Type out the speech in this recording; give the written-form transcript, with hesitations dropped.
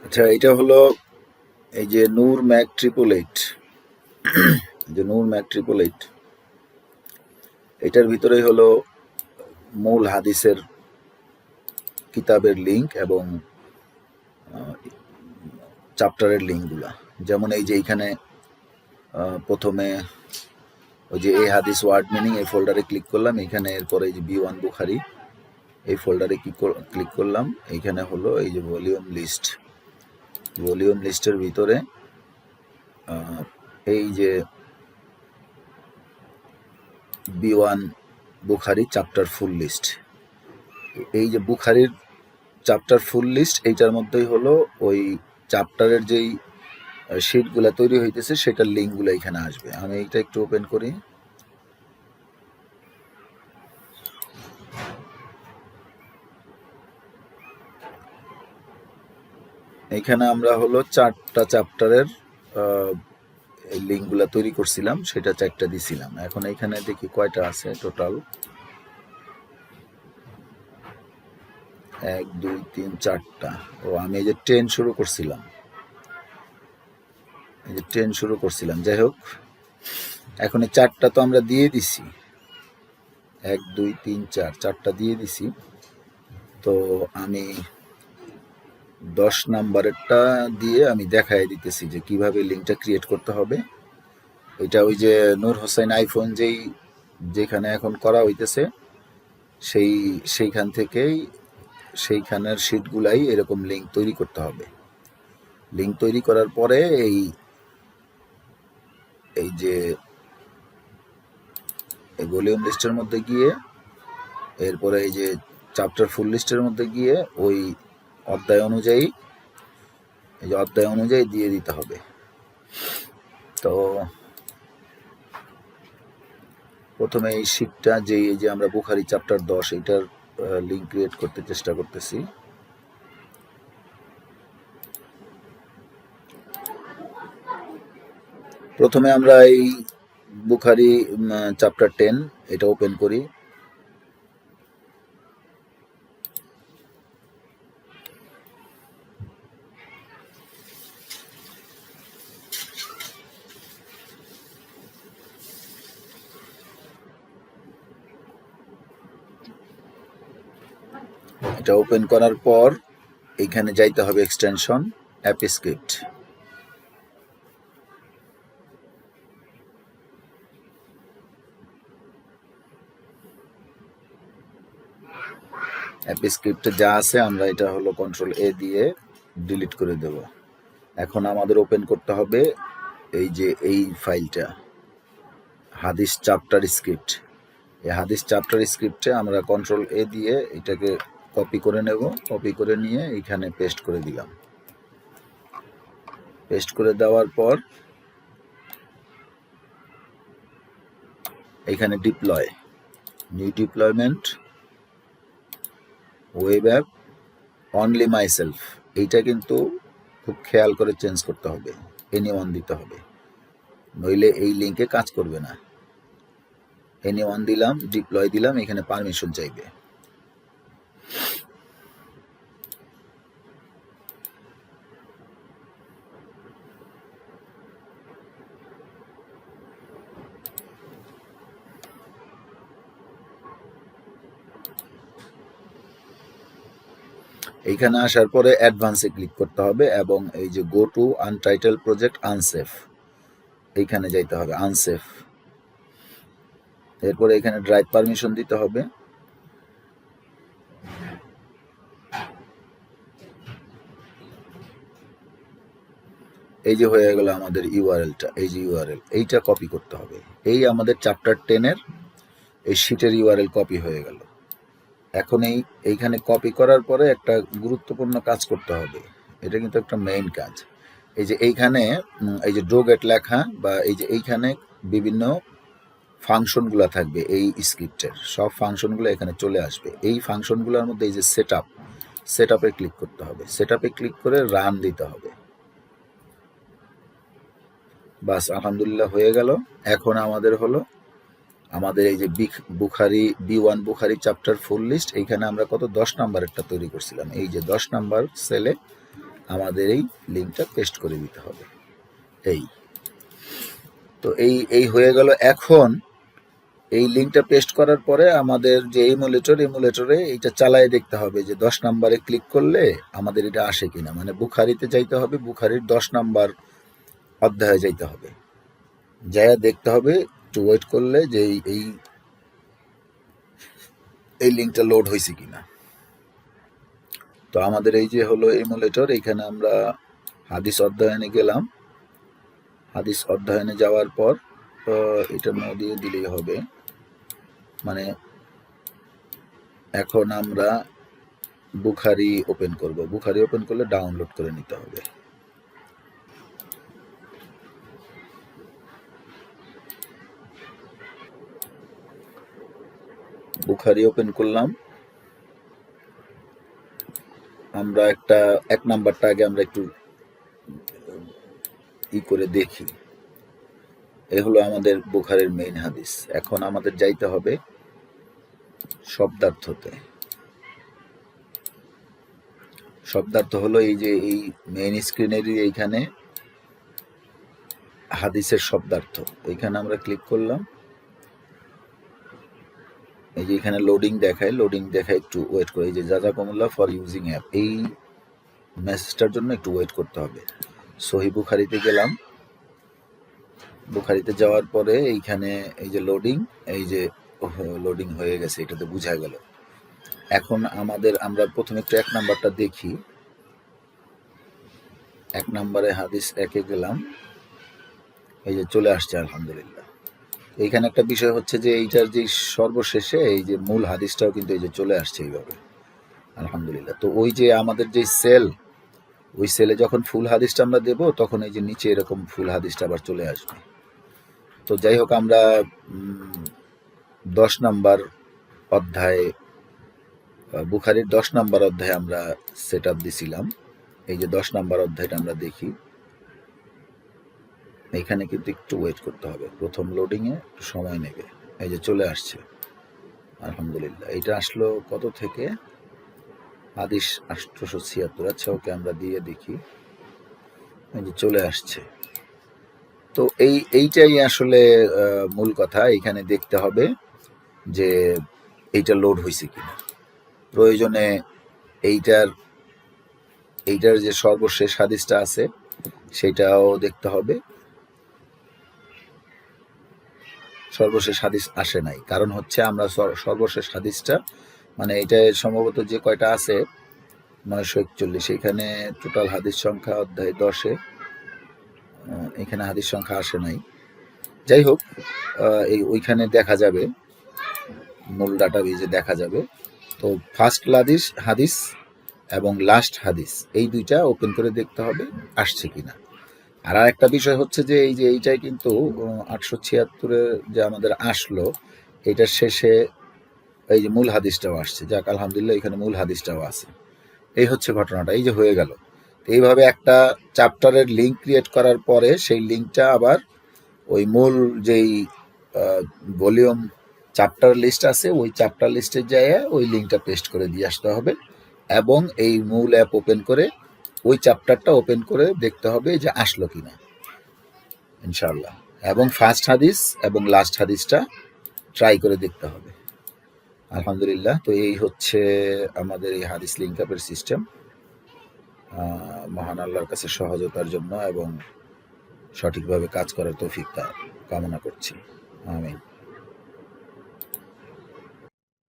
আচ্ছা, এটা হলো এই যে নূর ম্যাক 888, যে নূর ম্যাক 888, এটার ভিতরেই হলো মূল হাদিসের কিতাবের লিঙ্ক এবং চ্যাপ্টারের লিঙ্কগুলা। যেমন এই যে এইখানে প্রথমে ওই যে এই হাদিস ওয়ার্ড মিনিং এই ফোল্ডারে ক্লিক করলাম, এইখানে এরপরে এই যে B1 বুখারি এই ফোল্ডারে ক্লিক করলাম, এইখানে হলো এই যে ভলিউম লিস্টের ভিতরে এই যে B1 বুখারি চ্যাপ্টার ফুল লিস্ট, এই যে বুখারির চ্যাপ্টার ফুল লিস্ট এইটার মধ্যেই হলো ওই চ্যাপ্টারের যেই শিটগুলা তৈরি হইতেছে সেটার লিঙ্কগুলো এখানে আসবে। আমি এইটা একটু ওপেন করি। এখানে আমরা হলো 4টা চ্যাপ্টারের লিঙ্কগুলা তৈরি করছিলাম, সেটা 4টা দিছিলাম। এখন এখানে দেখি কয়টা আছে টোটাল। 1 2 3 4টা। ও আমি এই যে 10 শুরু করছিলাম, যাই হোক এখন এই 4টা তো আমরা দিয়ে দিছি, 1 2 3 4 4টা দিয়ে দিছি। তো আমি 10 নাম্বারেরটা দিয়ে আমি দেখাই দিতেছি যে কিভাবে লিঙ্কটা ক্রিয়েট করতে হবে। এটা ওই যে নূর হোসেন আইফোন যেখানে এখন করা হইতেছে সেইখান থেকেই সেইখানের শিটগুলাই এরকম লিঙ্ক তৈরি করতে হবে। লিঙ্ক তৈরি করার পরে এই যে এই ভলিউম লিস্টের মধ্যে গিয়ে এরপরে এই যে চ্যাপ্টার ফুল লিস্টের মধ্যে গিয়ে ওই অধ্যায় অনুযায়ী দিয়ে দিতে হবে। তো প্রথমে এই শিটটা এই যে আমরা বুখারি চ্যাপ্টার 10 এটার লিঙ্ক ক্রিয়েট করতে চেষ্টা করতেছি। প্রথমে আমরা এই বুখারি চ্যাপ্টার 10 এটা ওপেন করি। এটা ওপেন করার পর এইখানে যাইতে হবে এক্সটেনশন অ্যাপিস্ক্রিপ্ট। অ্যাপিস্ক্রিপ্টে যা আছে আমরা এটা হলো কন্ট্রোল A দিয়ে ডিলিট করে দেব। এখন আমাদের ওপেন করতে হবে এই যে এই ফাইলটা হাদিস চ্যাপ্টার স্ক্রিপ্ট। এই হাদিস চ্যাপ্টার স্ক্রিপ্টে আমরা কন্ট্রোল A দিয়ে এটাকে কপি করে নেব। কপি করে নিয়ে এখানে পেস্ট করে দিলাম। পেস্ট করে দেওয়ার পর এখানে new deployment web app only myself, এইটা কিন্তু খুব খেয়াল করে চেঞ্জ করতে হবে, এনিওয়ান দিতে হবে, নইলে এই লিঙ্কে কাজ করবে না। এনিওয়ান দিলাম, ডিপ্লয় দিলাম, এখানে পারমিশন চাইবে। এইখানে আসার পরে অ্যাডভান্সে ক্লিক করতে হবে এবং এই যে go to untitled project unsafe এইখানে যাইতে হবে, আনসেফ। এরপরে এখানে ড্রাইভ পারমিশন দিতে হবে। এই যে হয়ে গেল আমাদের ইউআরএলটা, এই যে ইউআরএল এইটা কপি করতে হবে। এই আমাদের চ্যাপ্টার 10-এর এই শিটের ইউআরএল কপি হয়ে গেল। এখন এইখানে কপি করার পরে একটা গুরুত্বপূর্ণ কাজ করতে হবে, এটা কিন্তু একটা মেইন কাজ। এই যে এইখানে এই যে ড্রোগেট লেখা বা এই যে এইখানে বিভিন্ন ফাংশনগুলো থাকবে, এই স্ক্রিপ্টের সব ফাংশনগুলো এখানে চলে আসবে। এই ফাংশনগুলোর মধ্যে এই যে সেট আপে ক্লিক করতে হবে, সেট আপে ক্লিক করে রান দিতে হবে। বাস আলহামদুলিল্লাহ হয়ে গেল। এখন আমাদের এই যে বুখারি B1 বুখারি চ্যাপ্টার ফুল লিস্ট, এইখানে আমরা কত 10 নাম্বারেরটা তৈরি করছিলাম, এই যে 10 নাম্বার সেলে আমাদের এই লিঙ্কটা পেস্ট করে দিতে হবে। এই তো এই হয়ে গেল। এখন এই লিঙ্কটা পেস্ট করার পরে আমাদের যে এমুলেটরে এইটা চালায় দেখতে হবে যে 10 নম্বরে ক্লিক করলে আমাদের এটা আসে কিনা, মানে বুখারিতে যাইতে হবে, বুখারির 10 নম্বর অধ্যায়ে যাইতে হবে, যাইয়া দেখতে হবে, একটু ওয়েট করলে যে এই লিঙ্কটা লোড হয়েছে কিনা। তো আমাদের এই যে হলো এমুলেটর, এইখানে আমরা হাদিস অধ্যয়নে গেলাম। হাদিস অধ্যয়নে যাওয়ার পর এটা ন দিয়ে দিলেই হবে, মানে এখন আমরা বুখারি ওপেন করব। বুখারি ওপেন করলে ডাউনলোড করে নিতে হবে। বুখারি ওপেন করলাম। আমরা এক নাম্বারটা আগে আমরা একটু করে দেখি। এই হলো আমাদের বুখারীর মেইন হাদিস। এখন আমাদের যাইতে হবে শব্দার্থতে। শব্দার্থ হলো এই যে এই মেইন স্ক্রিনেরই এইখানে হাদিসের শব্দার্থ, এইখানে আমরা ক্লিক করলাম। এই যে এখানে লোডিং দেখায় একটু ওয়েট করে। এই যে জাযাকুমুল্লাহ ফর ইউজিং অ্যাপ, এই মেসেজটার জন্য একটু ওয়েট করতে হবে। সহিহ বুখারীতে গেলাম। বুখারীতে যাওয়ার পরে এইখানে এই যে লোডিং হয়ে গেছে, এটাতে বোঝা গেল। এখন আমরা প্রথমে একটু 1 নাম্বারটা দেখি। 1 নাম্বারে হাদিস 1-এ গেলাম। এই যে চলে আসছে আলহামদুলিল্লাহ। এইখানে একটা বিষয় হচ্ছে যে এইটার যে সর্বশেষে এই যে মূল হাদিসটাও কিন্তু এই যে চলে আসছে এইভাবে, আলহামদুলিল্লাহ। তো ওই যে আমাদের যে ওই সেলে যখন ফুল হাদিসটা আমরা দেব, তখন এই যে নিচে এরকম ফুল হাদিসটা আবার চলে আসবে। তো যাই হোক, আমরা 10 নাম্বার অধ্যায়ে, বুখারীর 10 নাম্বার অধ্যায়ে আমরা সেট আপ দিছিলাম। এই যে 10 নাম্বার অধ্যায়টা আমরা দেখি। এইখানে কিন্তু একটু ওয়েট করতে হবে, প্রথম লোডিংয়ে একটু সময় নেবে। এই যে চলে আসছে আলহামদুলিল্লাহ। এটা আসলো কত থেকে? হাদিস 876। আচ্ছা, ওকে আমরা দিয়ে দেখি। এই যে চলে আসছে। তো এইটাই আসলে মূল কথা। এইখানে দেখতে হবে যে এইটা লোড হয়েছে কিনা। প্রয়োজনে এইটার যে সর্বশেষ হাদিসটা আছে সেটাও দেখতে হবে। সর্বশেষ হাদিস আসে নাই, কারণ হচ্ছে আমরা সর্বশেষ হাদিসটা, মানে এটা সম্ভবত যে কয়টা আছে 941, এইখানে টোটাল হাদিস সংখ্যা অধ্যায় 10-এ, এখানে হাদিস সংখ্যা আসে নাই। যাই হোক, ওইখানে দেখা যাবে, মূল ডাটাবেজে দেখা যাবে। তো ফার্স্ট হাদিস এবং লাস্ট হাদিস এই দুইটা ওপেন করে দেখতে হবে আসছে কিনা। আর একটা বিষয় হচ্ছে যে এইটাই কিন্তু 876-এ যে আমাদের আসলো, এটার শেষে এই যে মূল হাদিসটাও আসছে। যাক আলহামদুলিল্লাহ, এখানে মূল হাদিসটাও আছে। এই হচ্ছে ঘটনাটা। এই যে হয়ে গেল। এইভাবে একটা চ্যাপ্টারের লিঙ্ক ক্রিয়েট করার পরে সেই লিঙ্কটা আবার ওই মূল যেই ভলিউম চ্যাপ্টার লিস্ট আছে, ওই চ্যাপ্টার লিস্টের জায়গায় ওই লিঙ্কটা পেস্ট করে দিয়ে আসতে হবে, এবং এই মূল অ্যাপ ওপেন করে ওই চ্যাপ্টারটা ওপেন করে দেখতে হবে যে আসলো কিনা, ইনশাআল্লাহ। এবং ফার্স্ট হাদিস এবং লাস্ট হাদিসটা ট্রাই করে দেখতে হবে, আলহামদুলিল্লাহ। তো এই হচ্ছে আমাদের এই হাদিস লিঙ্ক আপের সিস্টেম। মহান আল্লাহর কাছে সহজতার জন্য এবং সঠিকভাবে কাজ করার তৌফিক কামনা করছি। আমিন।